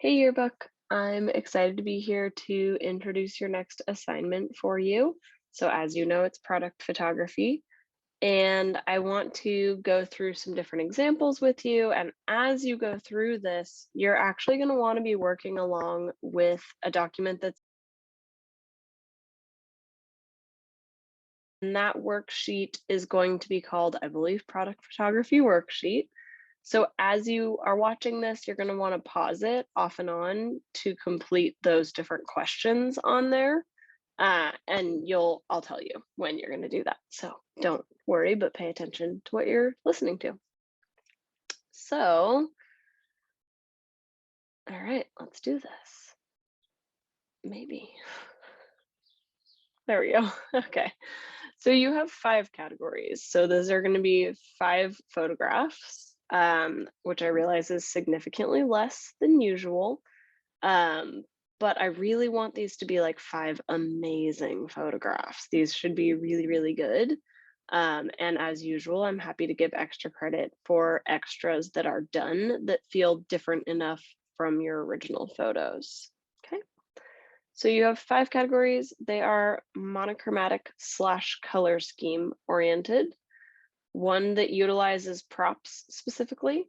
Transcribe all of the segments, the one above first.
Hey Yearbook, I'm excited to be here to introduce your next assignment for you. So as you know, it's product photography, and I want to go through some different examples with you. And as you go through this, you're actually going to want to be working along with a document that's and that worksheet is going to be called, I believe, product photography worksheet. So as you are watching this, you're going to want to pause it off and on to complete those different questions on there. And I'll tell you when you're going to do that. So don't worry, but pay attention to what you're listening to. So, all right, let's do this. Maybe. There we go. Okay. So you have 5 categories. So those are going to be 5 photographs, which I realize is significantly less than usual. But I really want these to be like 5 amazing photographs. These should be really, really good. And as usual, I'm happy to give extra credit for extras that are done that feel different enough from your original photos. Okay. So you have 5 categories. They are monochromatic / color scheme oriented, one that utilizes props specifically.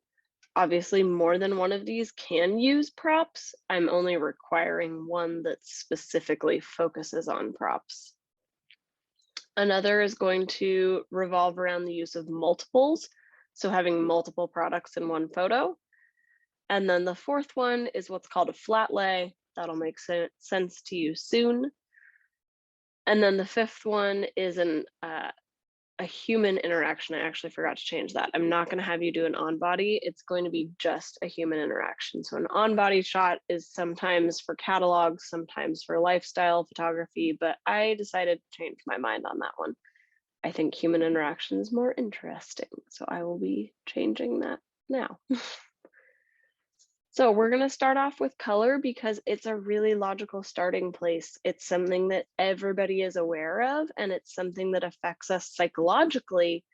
Obviously, more than one of these can use props. I'm only requiring one that specifically focuses on props. Another is going to revolve around the use of multiples, so having multiple products in one photo. And then the 4th one is what's called a flat lay. That'll make sense to you soon. And then the 5th one is a human interaction. I actually forgot to change that. I'm not going to have you do an on-body. It's going to be just a human interaction. So an on-body shot is sometimes for catalogs, sometimes for lifestyle photography, but I decided to change my mind on that one. I think human interaction is more interesting, so I will be changing that now. So we're going to start off with color because it's a really logical starting place. It's something that everybody is aware of, and it's something that affects us psychologically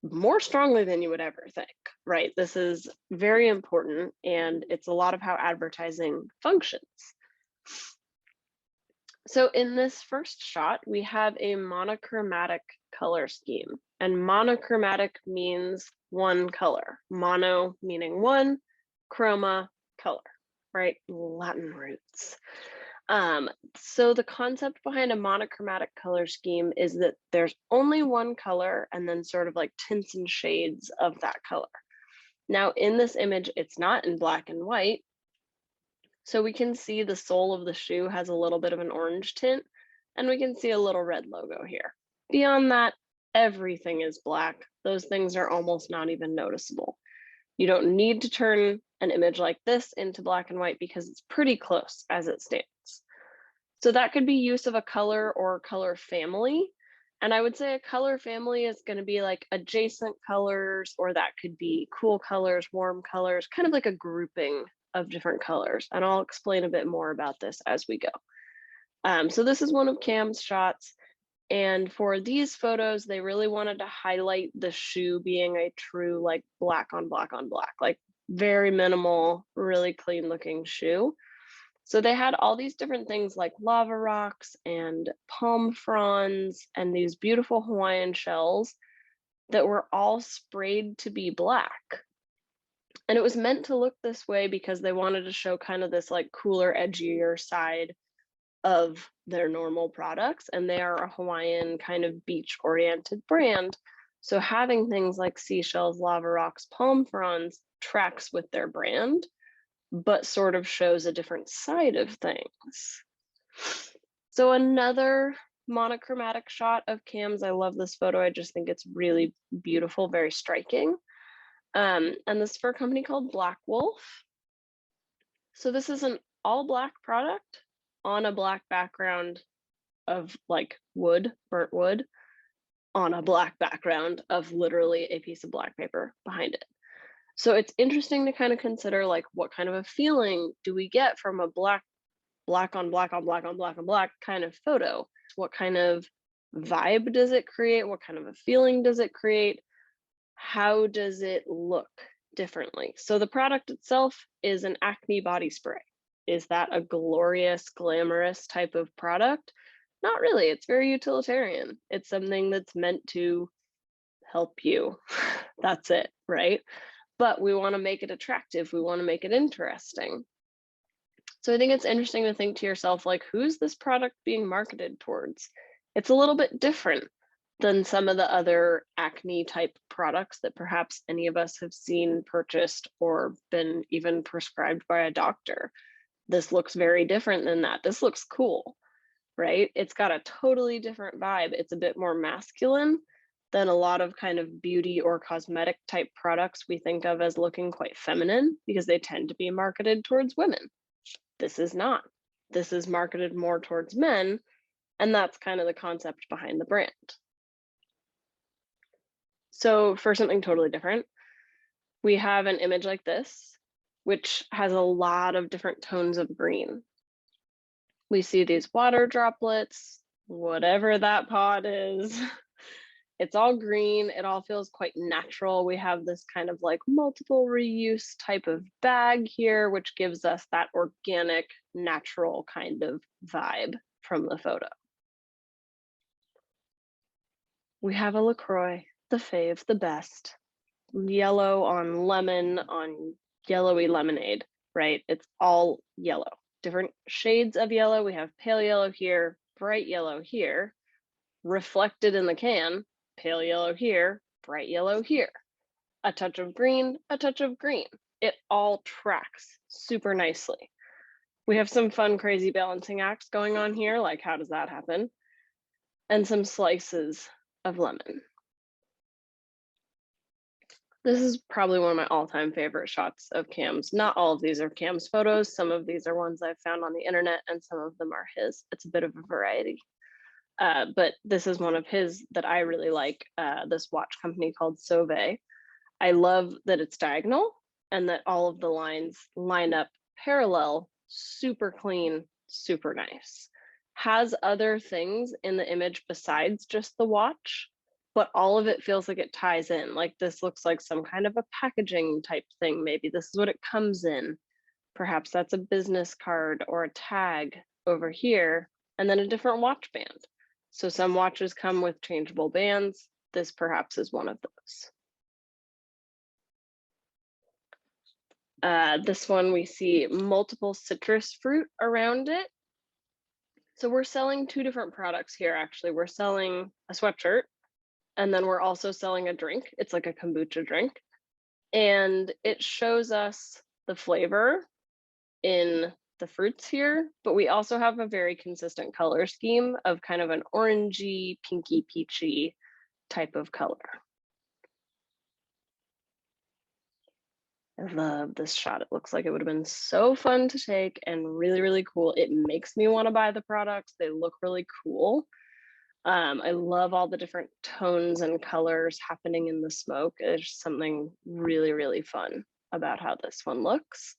more strongly than you would ever think, right? This is very important, and it's a lot of how advertising functions. So in this first shot, we have a monochromatic color scheme, and monochromatic means one color. Mono meaning one, chroma color, right? Latin roots. So the concept behind a monochromatic color scheme is that there's only one color and then sort of like tints and shades of that color. Now in this image, it's not in black and white. So we can see the sole of the shoe has a little bit of an orange tint, and we can see a little red logo here. Beyond that, everything is black. Those things are almost not even noticeable. You don't need to turn an image like this into black and white because it's pretty close as it stands. So that could be use of a color or color family. And I would say a color family is going to be like adjacent colors, or that could be cool colors, warm colors, kind of like a grouping of different colors. And I'll explain a bit more about this as we go. So this is one of Cam's shots. And for these photos, they really wanted to highlight the shoe being a true like black on black on black, like very minimal, really clean looking shoe. So they had all these different things like lava rocks and palm fronds and these beautiful Hawaiian shells that were all sprayed to be black. And it was meant to look this way because they wanted to show kind of this like cooler, edgier side of their normal products, and they are a Hawaiian kind of beach oriented brand. So having things like seashells, lava rocks, palm fronds tracks with their brand, but sort of shows a different side of things. So another monochromatic shot of Cam's. I love this photo. I just think it's really beautiful, very striking. And this is for a company called Black Wolf. So this is an all black product on a black background of like wood, burnt wood, on a black background of literally a piece of black paper behind it. So it's interesting to kind of consider like what kind of a feeling do we get from a black on black on black on black on black kind of photo? What kind of vibe does it create? What kind of a feeling does it create? How does it look differently? So the product itself is an acne body spray. Is that a glorious, glamorous type of product? Not really. It's very utilitarian. It's something that's meant to help you. That's it, right? But we want to make it attractive. We want to make it interesting. So I think it's interesting to think to yourself, like, who's this product being marketed towards? It's a little bit different than some of the other acne type products that perhaps any of us have seen purchased or been even prescribed by a doctor. This looks very different than that. This looks cool, right? It's got a totally different vibe. It's a bit more masculine than a lot of kind of beauty or cosmetic type products we think of as looking quite feminine because they tend to be marketed towards women. This is not. This is marketed more towards men, and that's kind of the concept behind the brand. So for something totally different, we have an image like this, which has a lot of different tones of green. We see these water droplets, whatever that pod is. It's all green. It all feels quite natural. We have this kind of like multiple reuse type of bag here, which gives us that organic, natural kind of vibe from the photo. We have a LaCroix, the fave, the best. Yellow on lemon on yellowy lemonade, right? It's all yellow. Different shades of yellow. We have pale yellow here, bright yellow here, reflected in the can, pale yellow here, bright yellow here. A touch of green, a touch of green. It all tracks super nicely. We have some fun, crazy balancing acts going on here, like how does that happen? And some slices of lemon. This is probably one of my all-time favorite shots of Cam's. Not all of these are Cam's photos. Some of these are ones I've found on the internet and some of them are his. It's a bit of a variety. But this is one of his that I really like, this watch company called Sauve. I love that it's diagonal and that all of the lines line up parallel, super clean, super nice. Has other things in the image besides just the watch, but all of it feels like it ties in. Like this looks like some kind of a packaging type thing. Maybe this is what it comes in. Perhaps that's a business card or a tag over here, and then a different watch band. So some watches come with changeable bands. This perhaps is one of those. This one, we see multiple citrus fruit around it. So we're selling two different products here, actually. We're selling a sweatshirt, and then we're also selling a drink. It's like a kombucha drink. And it shows us the flavor in the fruits here, but we also have a very consistent color scheme of kind of an orangey, pinky, peachy type of color. I love this shot. It looks like it would have been so fun to take and really, really cool. It makes me want to buy the products. They look really cool. I love all the different tones and colors happening in the smoke. There's something really, really fun about how this one looks.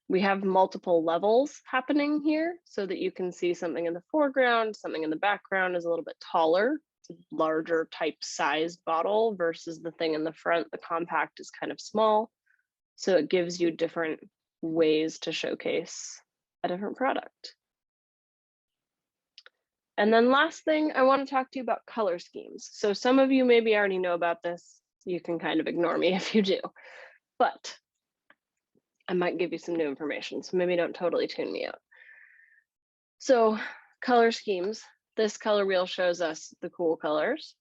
We have multiple levels happening here so that you can see something in the foreground, something in the background is a little bit taller. It's a larger type sized bottle versus the thing in the front, the compact is kind of small. So it gives you different ways to showcase a different product. And then last thing, I want to talk to you about color schemes. So some of you maybe already know about this. You can kind of ignore me if you do, but I might give you some new information, so maybe don't totally tune me out. So color schemes, this color wheel shows us the cool colors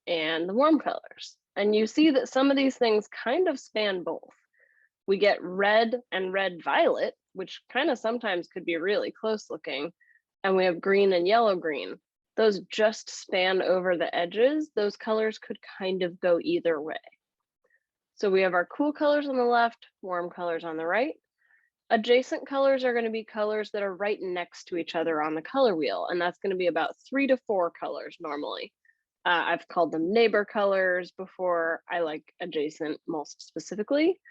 and the warm colors. And you see that some of these things kind of span both. We get red and red violet, which kind of sometimes could be really close looking. And we have green and yellow green. Those just span over the edges. Those colors could kind of go either way. So we have our cool colors on the left, warm colors on the right. Adjacent colors are going to be colors that are right next to each other on the color wheel. And that's going to be about 3 to 4 colors normally. I've called them neighbor colors before. I like adjacent most specifically.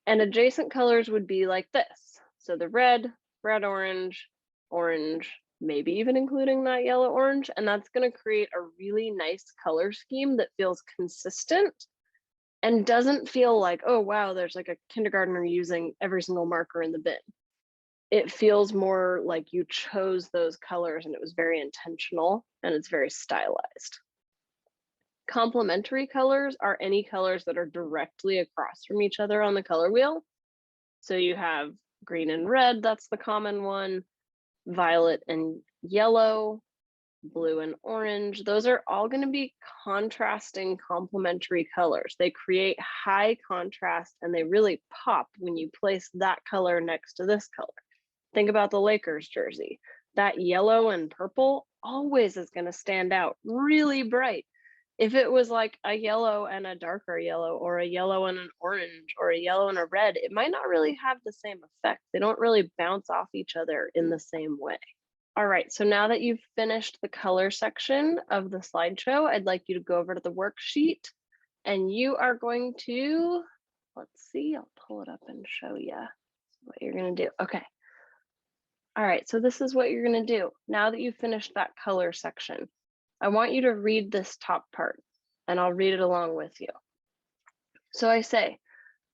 And adjacent colors would be like this. So the red, orange, orange, maybe even including that yellow orange. And that's going to create a really nice color scheme that feels consistent and doesn't feel like, oh, wow, there's like a kindergartner using every single marker in the bin. it feels more like you chose those colors and it was very intentional and it's very stylized. Complementary colors are any colors that are directly across from each other on the color wheel. So you have green and red, that's the common one, violet and yellow, blue and orange. Those are all going to be contrasting complementary colors. They create high contrast and they really pop when you place that color next to this color. Think about the Lakers jersey. That yellow and purple always is going to stand out really bright. If it was like a yellow and a darker yellow, or a yellow and an orange, or a yellow and a red, it might not really have the same effect. They don't really bounce off each other in the same way. All right, so now that you've finished the color section of the slideshow, I'd like you to go over to the worksheet and you are going to, let's see, I'll pull it up and show you what you're gonna do. Okay. All right, so this is what you're gonna do. Now that you've finished that color section, I want you to read this top part and I'll read it along with you. So I say,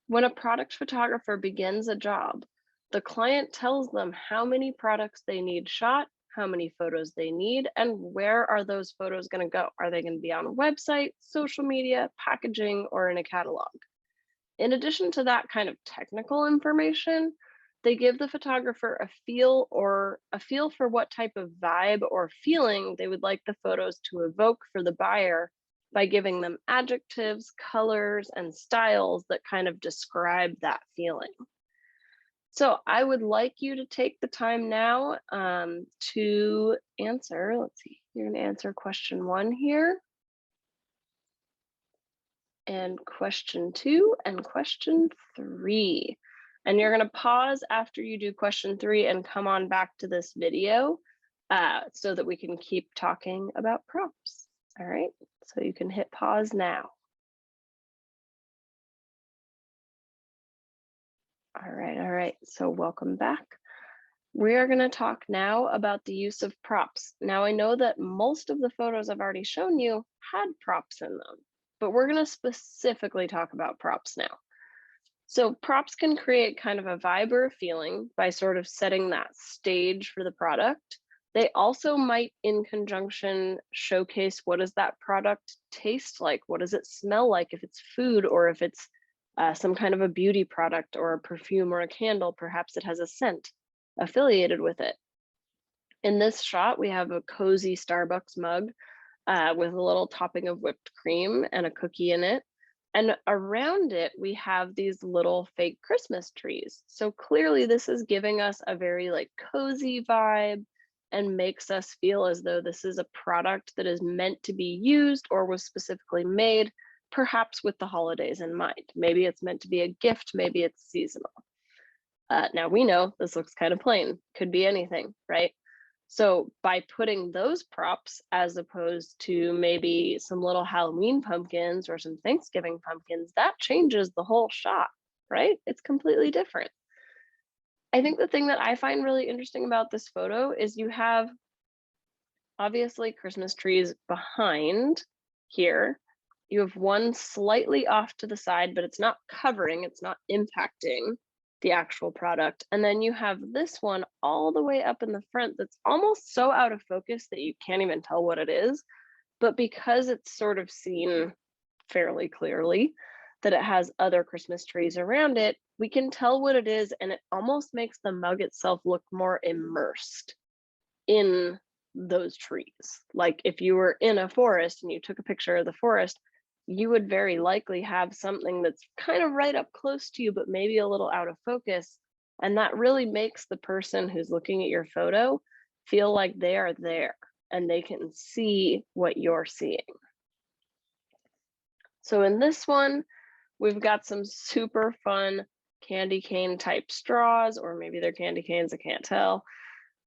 when a product photographer begins a job, the client tells them how many products they need shot, how many photos they need, and where are those photos going to go? Are they going to be on a website, social media, packaging, or in a catalog? In addition to that kind of technical information, they give the photographer a feel for what type of vibe or feeling they would like the photos to evoke for the buyer by giving them adjectives, colors, and styles that kind of describe that feeling. So I would like you to take the time now to answer, let's see, you're gonna answer question 1 here, and question 2, and question 3. And you're gonna pause after you do question 3 and come on back to this video so that we can keep talking about props. All right, so you can hit pause now. All right, so welcome back. We are gonna talk now about the use of props. Now I know that most of the photos I've already shown you had props in them, but we're gonna specifically talk about props now. So props can create kind of a vibe or a feeling by sort of setting that stage for the product. They also might, in conjunction, showcase what does that product taste like? What does it smell like if it's food or if it's some kind of a beauty product or a perfume or a candle, perhaps it has a scent affiliated with it. In this shot, we have a cozy Starbucks mug with a little topping of whipped cream and a cookie in it. And around it, we have these little fake Christmas trees. So clearly this is giving us a very like cozy vibe and makes us feel as though this is a product that is meant to be used or was specifically made, perhaps with the holidays in mind. Maybe it's meant to be a gift, maybe it's seasonal. Now we know this looks kind of plain, could be anything, right? So by putting those props as opposed to maybe some little Halloween pumpkins or some Thanksgiving pumpkins, that changes the whole shot, right? It's completely different. I think the thing that I find really interesting about this photo is you have obviously Christmas trees behind here. You have one slightly off to the side, but it's not covering, it's not impacting the actual product. And then you have this one all the way up in the front that's almost so out of focus that you can't even tell what it is. But because it's sort of seen fairly clearly that it has other Christmas trees around it, we can tell what it is, and it almost makes the mug itself look more immersed in those trees. Like if you were in a forest and you took a picture of the forest, you would very likely have something that's kind of right up close to you, but maybe a little out of focus. And that really makes the person who's looking at your photo feel like they are there and they can see what you're seeing. So in this one, we've got some super fun candy cane type straws, or maybe they're candy canes, I can't tell,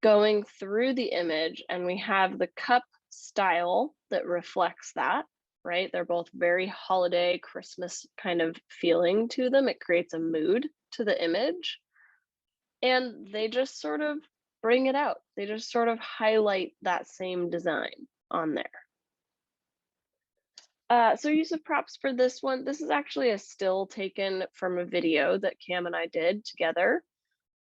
going through the image, and we have the cup style that reflects that, right? They're both very holiday Christmas kind of feeling to them. It creates a mood to the image, and they just sort of bring it out. They just sort of highlight that same design on there. So use of props for this one. This is actually a still taken from a video that Cam and I did together.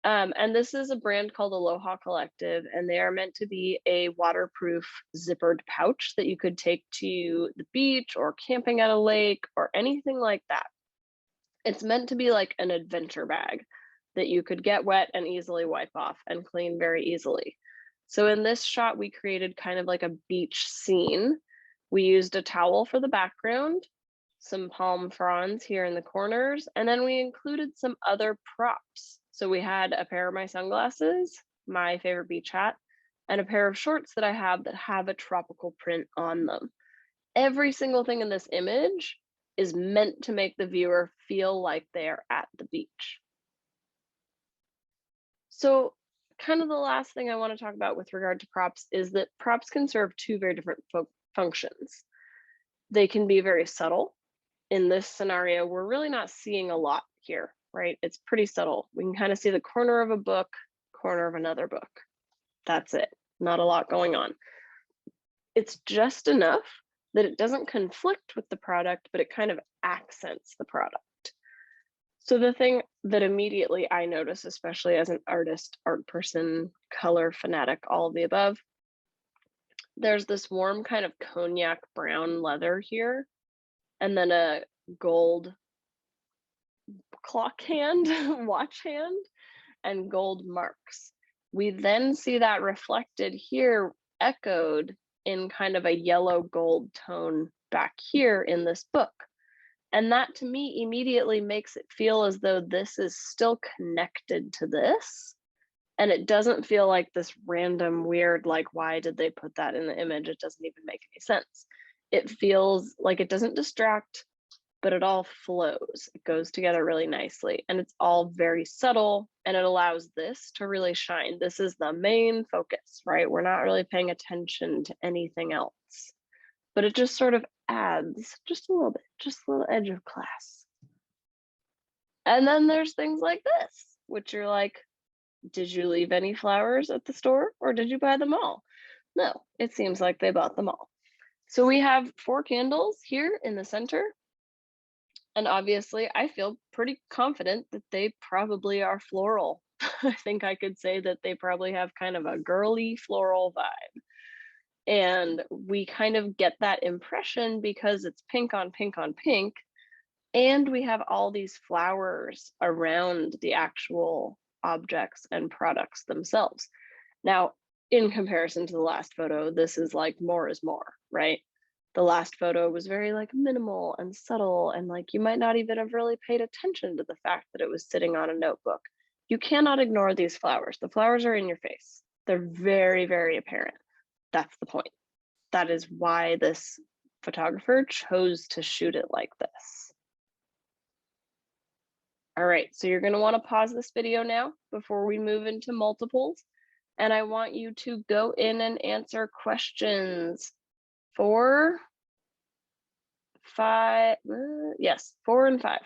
And this is a brand called Aloha Collective, and they are meant to be a waterproof zippered pouch that you could take to the beach or camping at a lake or anything like that. It's meant to be like an adventure bag that you could get wet and easily wipe off and clean very easily. So in this shot, we created kind of like a beach scene. We used a towel for the background, some palm fronds here in the corners, and then we included some other props. So we had a pair of my sunglasses, my favorite beach hat, and a pair of shorts that I have that have a tropical print on them. Every single thing in this image is meant to make the viewer feel like they're at the beach. So kind of the last thing I want to talk about with regard to props is that props can serve two very different functions. They can be very subtle. In this scenario, we're really not seeing a lot here, right? It's pretty subtle. We can kind of see the corner of a book, corner of another book. That's it. Not a lot going on. It's just enough that it doesn't conflict with the product, but it kind of accents the product. So the thing that immediately I notice, especially as an artist, art person, color fanatic, all of the above, there's this warm kind of cognac brown leather here, and then a gold clock hand, watch hand, and gold marks. We then see that reflected here, echoed in kind of a yellow gold tone back here in this book. And that to me immediately makes it feel as though this is still connected to this. And it doesn't feel like this random weird, like, why did they put that in the image? It doesn't even make any sense. It feels like it doesn't distract, but it all flows. It goes together really nicely, and it's all very subtle, and it allows this to really shine. This is the main focus, right? We're not really paying attention to anything else, but it just sort of adds just a little bit, just a little edge of class. And then there's things like this, which you're like, did you leave any flowers at the store or did you buy them all? No, it seems like they bought them all. So we have 4 candles here in the center. And obviously, I feel pretty confident that they probably are floral. I think I could say that they probably have kind of a girly floral vibe. And we kind of get that impression because it's pink on pink on pink. And we have all these flowers around the actual objects and products themselves. Now, in comparison to the last photo, this is like more is more, right? The last photo was very like minimal and subtle, and like you might not even have really paid attention to the fact that it was sitting on a notebook. You cannot ignore these flowers. The flowers are in your face. They're very, very apparent. That's the point. That is why this photographer chose to shoot it like this. All right, so you're going to want to pause this video now before we move into multiples. And I want you to go in and answer questions 4, 5, yes, 4 and 5.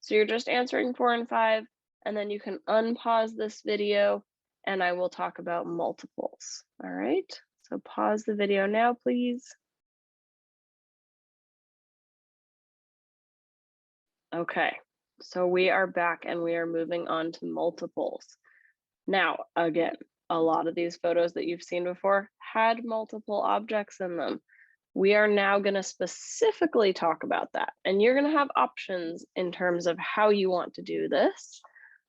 So you're just answering 4 and 5, and then you can unpause this video and I will talk about multiples. All right, so pause the video now, please. Okay, so we are back and we are moving on to multiples. Now, again, a lot of these photos that you've seen before had multiple objects in them. We are now going to specifically talk about that, and you're going to have options in terms of how you want to do this.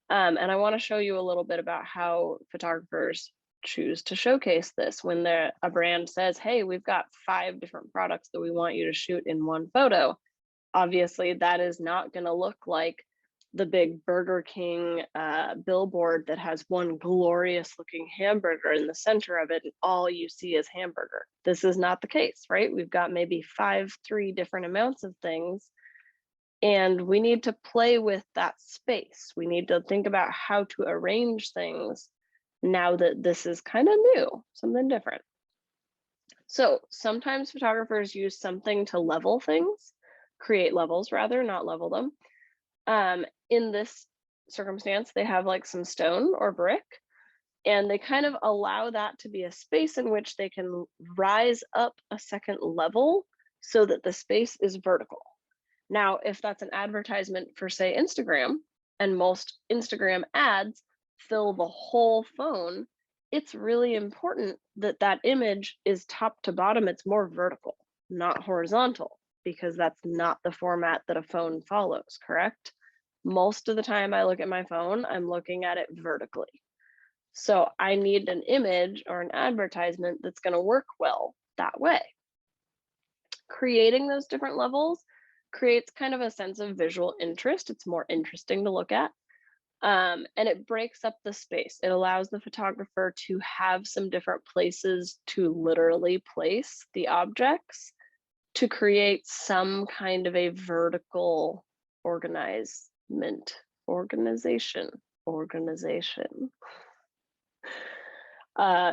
And I want to show you a little bit about how photographers choose to showcase this when a brand says, hey, we've got 5 different products that we want you to shoot in one photo. Obviously, that is not going to look like the big Burger King billboard that has one glorious looking hamburger in the center of it, and all you see is hamburger. This is not the case, right? We've got maybe 3 different amounts of things, and we need to play with that space. We need to think about how to arrange things now that this is kind of new, something different. So sometimes photographers use something to level things, create levels rather, not level them. In this circumstance, they have like some stone or brick, and they kind of allow that to be a space in which they can rise up a second level so that the space is vertical. Now, if that's an advertisement for, say, Instagram, and most Instagram ads fill the whole phone, it's really important that that image is top to bottom. It's more vertical, not horizontal, because that's not the format that a phone follows, correct? Most of the time I look at my phone, I'm looking at it vertically. So I need an image or an advertisement that's going to work well that way. Creating those different levels creates kind of a sense of visual interest. It's more interesting to look at. And it breaks up the space. It allows the photographer to have some different places to literally place the objects to create some kind of a vertical organization.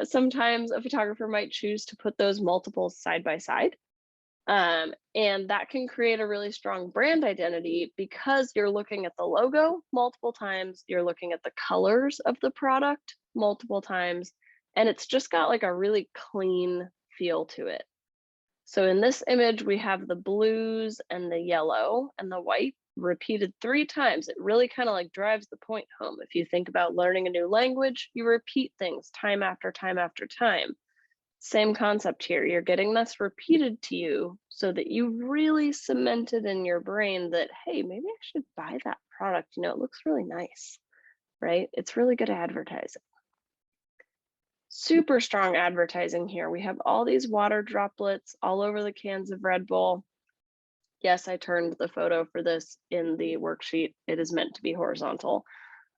Sometimes a photographer might choose to put those multiples side by side. And that can create a really strong brand identity because you're looking at the logo multiple times, you're looking at the colors of the product multiple times, and it's just got like a really clean feel to it. So in this image, we have the blues and the yellow and the white repeated 3 times. It really kind of like drives the point home. If you think about learning a new language, you repeat things time after time after time. Same concept here. You're getting this repeated to you so that you really cement it in your brain that, hey, maybe I should buy that product. You know, it looks really nice, right? It's really good advertising. Super strong advertising here. We have all these water droplets all over the cans of Red Bull. Yes, I turned the photo for this in the worksheet. It is meant to be horizontal.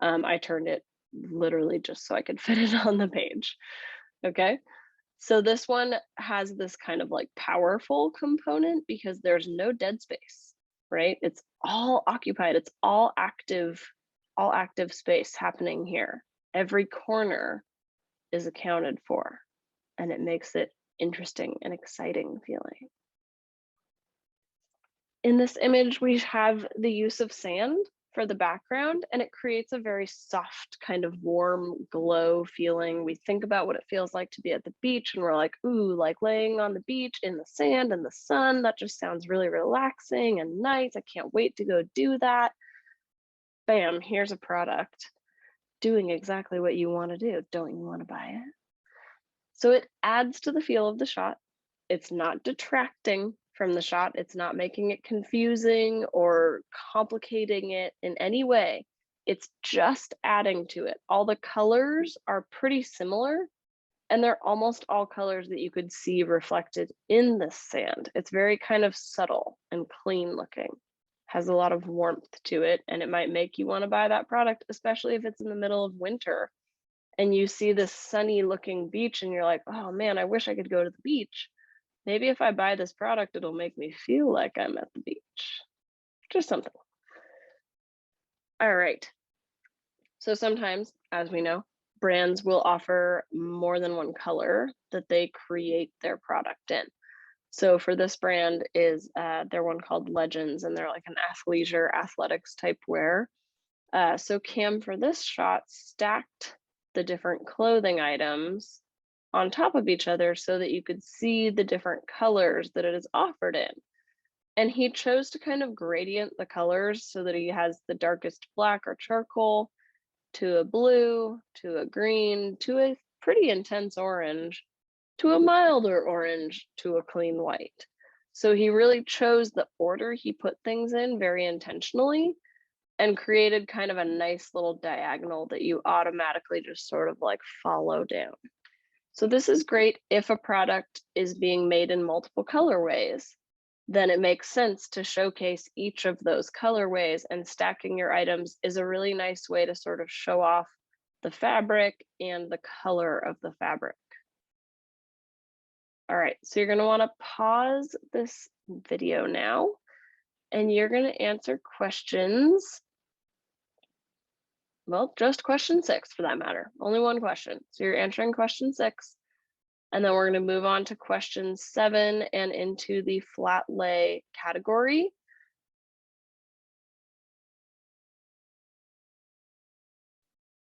I turned it literally just so I could fit it on the page. Okay. So this one has this kind of like powerful component because there's no dead space, right? It's all occupied. It's all active space happening here. Every corner is accounted for, and it makes it interesting and exciting feeling. In this image, we have the use of sand for the background, and it creates a very soft kind of warm glow feeling. We think about what it feels like to be at the beach and we're like, ooh, like laying on the beach in the sand and the sun, that just sounds really relaxing and nice. I can't wait to go do that. Bam, here's a product doing exactly what you want to do. Don't you want to buy it? So it adds to the feel of the shot. It's not detracting from the shot. It's not making it confusing or complicating it in any way. It's just adding to it. All the colors are pretty similar, and they're almost all colors that you could see reflected in the sand. It's very kind of subtle and clean looking, has a lot of warmth to it, and it might make you want to buy that product, especially if it's in the middle of winter and you see this sunny looking beach and you're like, oh man, I wish I could go to the beach. Maybe if I buy this product, it'll make me feel like I'm at the beach. Just something. All right. So sometimes, as we know, brands will offer more than one color that they create their product in. So for this brand is they're one called Legends, and they're like an athleisure athletics type wear. So Cam for this shot stacked the different clothing items on top of each other so that you could see the different colors that it is offered in. And he chose to kind of gradient the colors so that he has the darkest black or charcoal to a blue, to a green, to a pretty intense orange, to a milder orange, to a clean white. So he really chose the order he put things in very intentionally and created kind of a nice little diagonal that you automatically just sort of like follow down. So this is great if a product is being made in multiple colorways. Then it makes sense to showcase each of those colorways, and stacking your items is a really nice way to sort of show off the fabric and the color of the fabric. All right, so you're gonna wanna pause this video now, and you're gonna answer questions. Well, just question 6 for that matter, only one question. So you're answering question 6. And then we're going to move on to question 7 and into the flat lay category.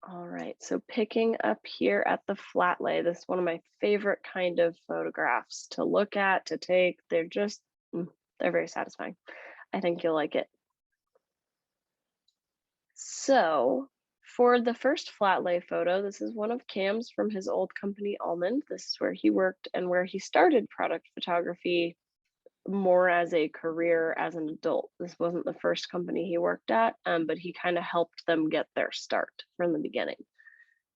All right, so picking up here at the flat lay, this is one of my favorite kind of photographs to look at, to take. They're just, they're very satisfying. I think you'll like it. So For the first flat lay photo, this is one of Cam's from his old company, Almond. This is where he worked and where he started product photography more as a career as an adult. This wasn't the first company he worked at, but he kind of helped them get their start from the beginning.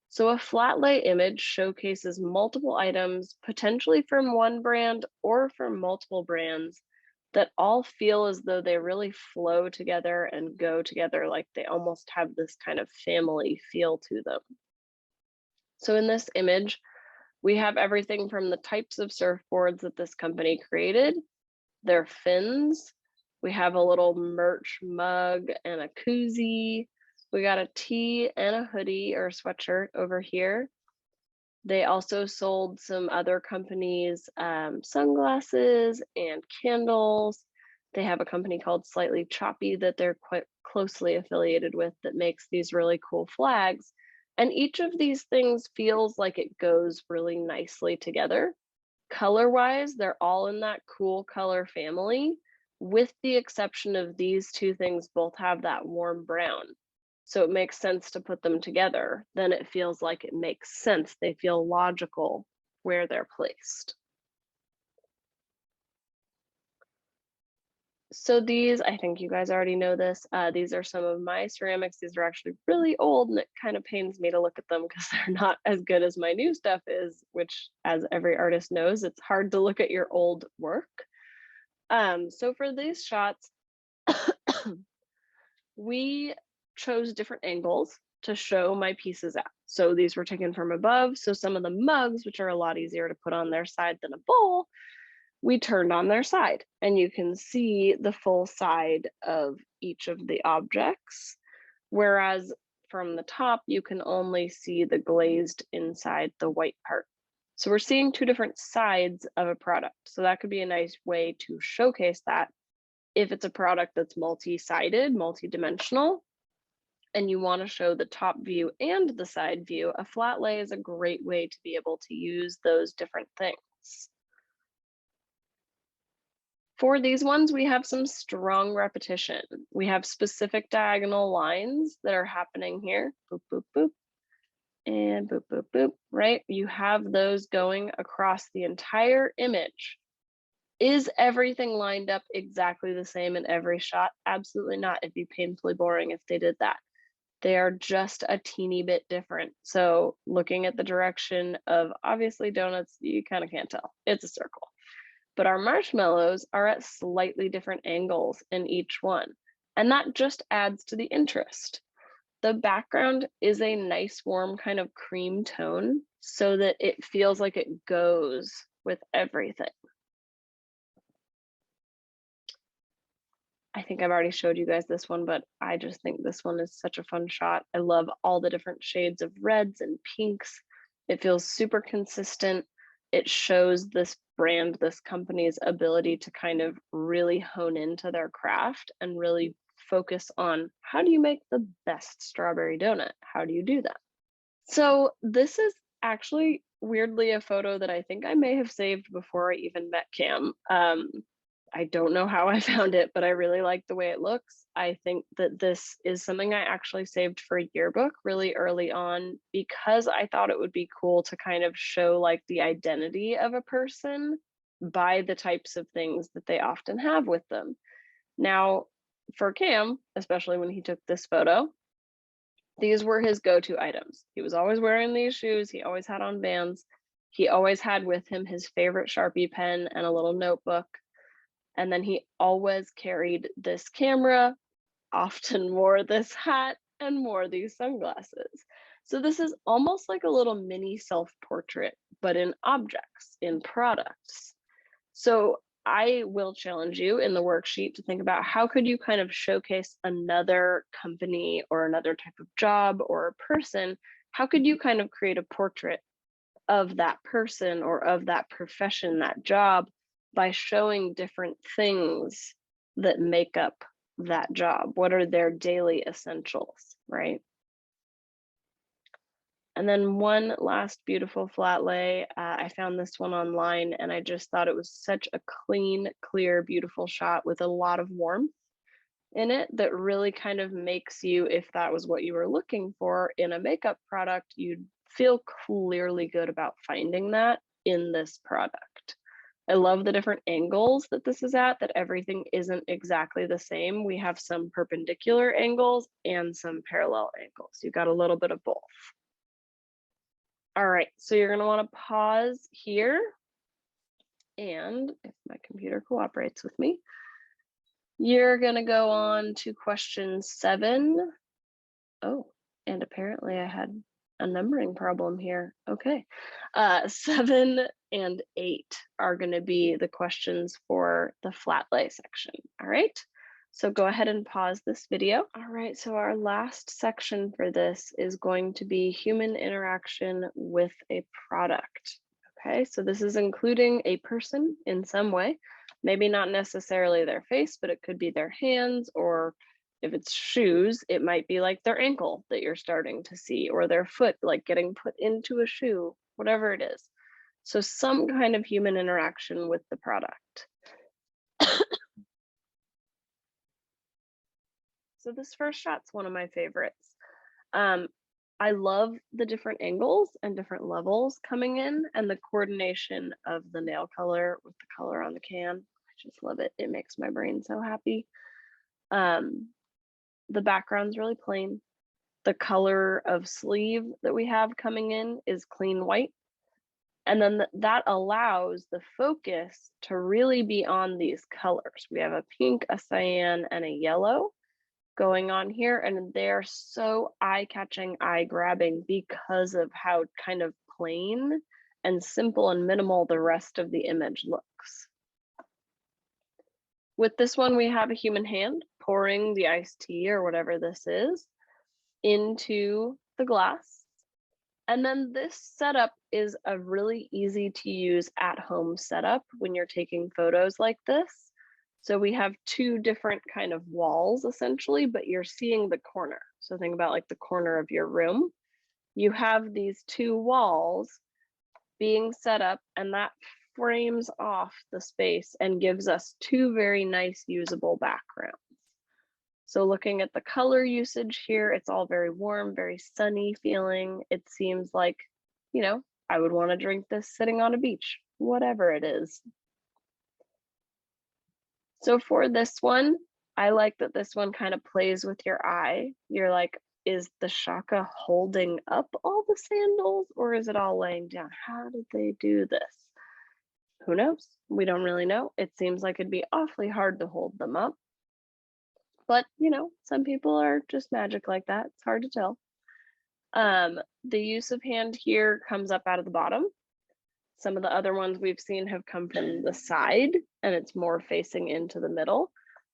So a flat lay image showcases multiple items, potentially from one brand or from multiple brands, that all feel as though they really flow together and go together, like they almost have this kind of family feel to them. So in this image, we have everything from the types of surfboards that this company created, their fins. We have a little merch mug and a koozie. We got a tee and a hoodie or a sweatshirt over here. They also sold some other companies sunglasses and candles. They have a company called Slightly Choppy that they're quite closely affiliated with that makes these really cool flags. And each of these things feels like it goes really nicely together. Color-wise, they're all in that cool color family, with the exception of these two things both have that warm brown. So it makes sense to put them together. Then it feels like it makes sense. They feel logical where they're placed. So these, I think you guys already know this, these are some of my ceramics. These are actually really old and it kind of pains me to look at them because they're not as good as my new stuff is, which as every artist knows, it's hard to look at your old work. So for these shots, we chose different angles to show my pieces at. So these were taken from above. So some of the mugs, which are a lot easier to put on their side than a bowl, we turned on their side, and you can see the full side of each of the objects. Whereas from the top, you can only see the glazed inside, the white part. So we're seeing two different sides of a product. So that could be a nice way to showcase that. If it's a product that's multi-sided, multi-dimensional, and you want to show the top view and the side view, a flat lay is a great way to be able to use those different things. For these ones, we have some strong repetition. We have specific diagonal lines that are happening here. Boop, boop, boop. And boop, boop, boop, right? You have those going across the entire image. Is everything lined up exactly the same in every shot? Absolutely not. It'd be painfully boring if they did that. They are just a teeny bit different. So looking at the direction of obviously donuts, you kind of can't tell. It's a circle. But our marshmallows are at slightly different angles in each one. And that just adds to the interest. The background is a nice warm kind of cream tone so that it feels like it goes with everything. I think I've already showed you guys this one, but I just think this one is such a fun shot. I love all the different shades of reds and pinks. It feels super consistent. It shows this brand, this company's ability to kind of really hone into their craft and really focus on how do you make the best strawberry donut? How do you do that? So this is actually weirdly a photo that I think I may have saved before I even met Cam. I don't know how I found it, but I really like the way it looks. I think that this is something I actually saved for a yearbook really early on because I thought it would be cool to kind of show like the identity of a person by the types of things that they often have with them. Now, for Cam, especially when he took this photo, these were his go-to items. He was always wearing these shoes. He always had on Vans. He always had with him his favorite Sharpie pen and a little notebook. And then he always carried this camera, often wore this hat, and wore these sunglasses. So this is almost like a little mini self-portrait, but in objects, in products. So I will challenge you in the worksheet to think about how could you kind of showcase another company or another type of job or a person? How could you kind of create a portrait of that person or of that profession, that job, by showing different things that make up that job? What are their daily essentials, right? And then one last beautiful flat lay. I found this one online and I just thought it was such a clean, clear, beautiful shot with a lot of warmth. in it that really kind of makes you, if that was what you were looking for in a makeup product, you'd feel clearly good about finding that in this product. I love the different angles that this is at, that everything isn't exactly the same. We have some perpendicular angles and some parallel angles. You got a little bit of both. All right, so you're gonna wanna pause here. And if my computer cooperates with me, you're gonna go on to question 7. Oh, and apparently I had a numbering problem here. Okay. 7 and 8 are gonna be the questions for the flat lay section. All right. So go ahead and pause this video. All right, so our last section for this is going to be human interaction with a product. Okay, so this is including a person in some way, maybe not necessarily their face, but it could be their hands, or if it's shoes, it might be like their ankle that you're starting to see, or their foot like getting put into a shoe, whatever it is. So some kind of human interaction with the product. So this first shot's one of my favorites. I love the different angles and different levels coming in, and the coordination of the nail color with the color on the can. I just love it. It makes my brain so happy. The background's really plain. The color of sleeve that we have coming in is clean white. And then that allows the focus to really be on these colors. We have a pink, a cyan, and a yellow going on here, and they're so eye-catching, eye-grabbing because of how kind of plain and simple and minimal the rest of the image looks. With this one, we have a human hand pouring the iced tea or whatever this is into the glass. And then this setup is a really easy to use at-home setup when you're taking photos like this. So we have 2 different kind of walls essentially, but you're seeing the corner. So think about like the corner of your room. You have these 2 walls being set up, and that frames off the space and gives us 2 very nice usable backgrounds. So looking at the color usage here, it's all very warm, very sunny feeling. It seems like, you know, I would want to drink this sitting on a beach, whatever it is. So for this one, I like that this one kind of plays with your eye. You're like, is the shaka holding up all the sandals, or is it all laying down? How did they do this? Who knows? We don't really know. It seems like it'd be awfully hard to hold them up. But, you know, some people are just magic like that. It's hard to tell. The use of hand here comes up out of the bottom. Some of the other ones we've seen have come from the side, and it's more facing into the middle.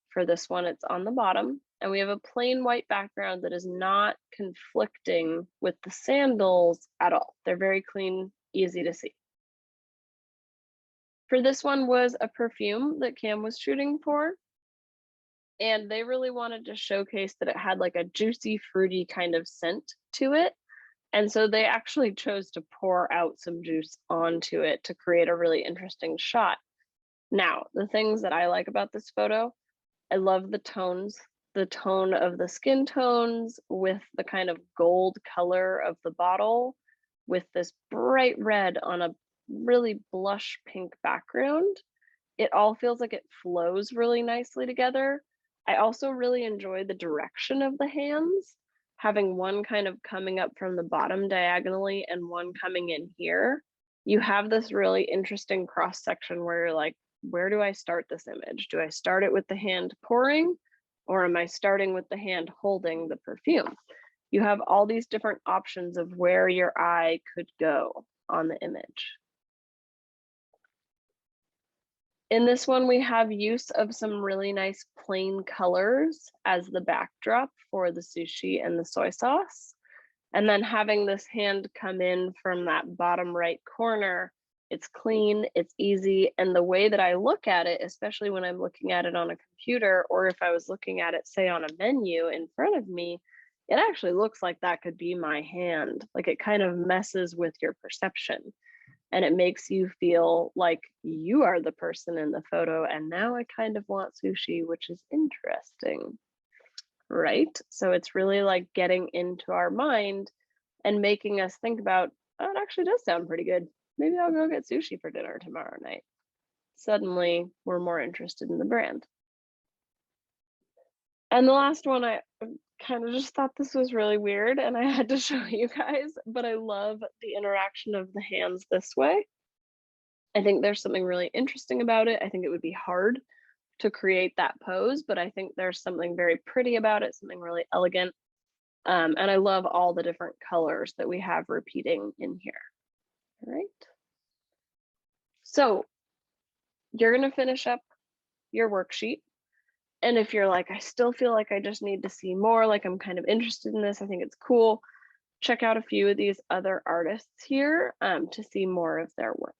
For this one, it's on the bottom. And we have a plain white background that is not conflicting with the sandals at all. They're very clean, easy to see. For this one was a perfume that Cam was shooting for. And they really wanted to showcase that it had like a juicy, fruity kind of scent to it. And so they actually chose to pour out some juice onto it to create a really interesting shot. Now, the things that I like about this photo, I love the tones, the tone of the skin tones with the kind of gold color of the bottle with this bright red on a really blush pink background. It all feels like it flows really nicely together. I also really enjoy the direction of the hands, having one kind of coming up from the bottom diagonally and one coming in here. You have this really interesting cross section where you're like, where do I start this image? Do I start it with the hand pouring, or am I starting with the hand holding the perfume? You have all these different options of where your eye could go on the image. In this one, we have use of some really nice plain colors as the backdrop for the sushi and the soy sauce. And then having this hand come in from that bottom right corner, it's clean, it's easy. And the way that I look at it, especially when I'm looking at it on a computer, or if I was looking at it, say, on a menu in front of me, it actually looks like that could be my hand. Like it kind of messes with your perception. And it makes you feel like you are the person in the photo. And now I kind of want sushi, which is interesting. right? So it's really like getting into our mind and making us think about, oh, it actually does sound pretty good. Maybe I'll go get sushi for dinner tomorrow night. Suddenly, we're more interested in the brand. And the last one, I kind of just thought this was really weird and I had to show you guys, but I love the interaction of the hands this way. I think there's something really interesting about it. I think it would be hard to create that pose, but I think there's something very pretty about it, something really elegant. And I love all the different colors that we have repeating in here. All right. So you're going to finish up your worksheet. And if you're like, I still feel like I just need to see more, like I'm kind of interested in this, I think it's cool, check out a few of these other artists here to see more of their work.